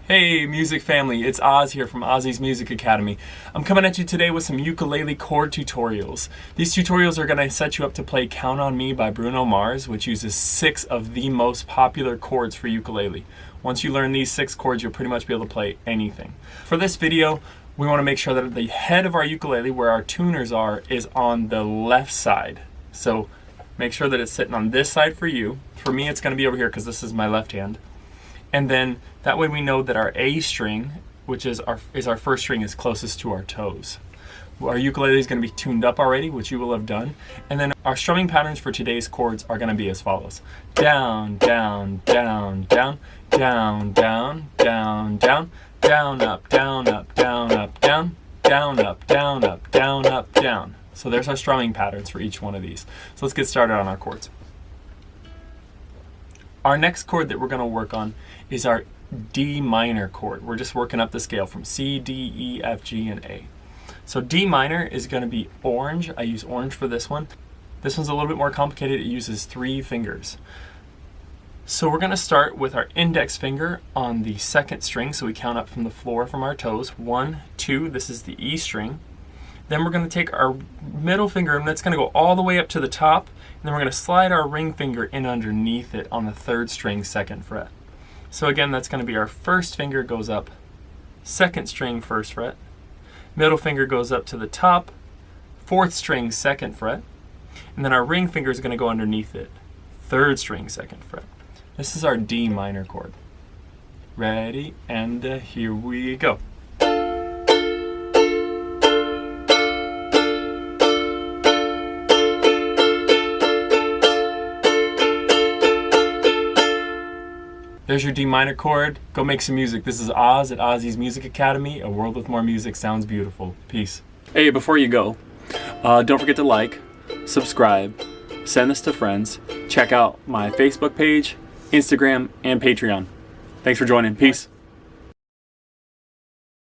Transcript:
Hey music family, it's Oz here from Ozzy's Music Academy. I'm coming at you today with some ukulele chord tutorials. These tutorials are going to set you up to play Count on Me by Bruno Mars, which uses 6 of the most popular chords for ukulele. Once you learn these 6 chords, you'll pretty much be able to play anything. For this video, we want to make sure that the head of our ukulele, where our tuners are, is on the left side. So make sure that it's sitting on this side for you. For me, it's going to be over here because this is my left hand. And then that way we know that our A string, which is our first string, is closest to our toes. Our ukulele is going to be tuned up already, which you will have done. And then our strumming patterns for today's chords are going to be as follows. Down, down, down, down, down, down, down, down, down, up, down, up, down, up, down, down, up, down, up, down, up, down. So there's our strumming patterns for each one of these. So let's get started on our chords. Our next chord that we're going to work on is our D minor chord. We're just working up the scale from C, D, E, F, G, and A. So D minor is going to be orange. I use orange for this one. This one's a little bit more complicated. It uses 3 fingers. So we're going to start with our index finger on the 2nd string. So we count up from the floor from our toes. 1, 2, this is the E string. Then we're going to take our middle finger and that's going to go all the way up to the top. And then we're going to slide our ring finger in underneath it on the 3rd string, 2nd fret. So again, that's going to be our first finger goes up, 2nd string, 1st fret. Middle finger goes up to the top, 4th string, 2nd fret. And then our ring finger is going to go underneath it, 3rd string, 2nd fret. This is our D minor chord. Ready? And here we go. There's your D minor chord. Go make some music. This is Oz at Ozzy's Music Academy. A world with more music sounds beautiful. Peace. Hey, before you go, don't forget to like, subscribe, send this to friends, check out my Facebook page, Instagram, and Patreon. Thanks for joining. Peace.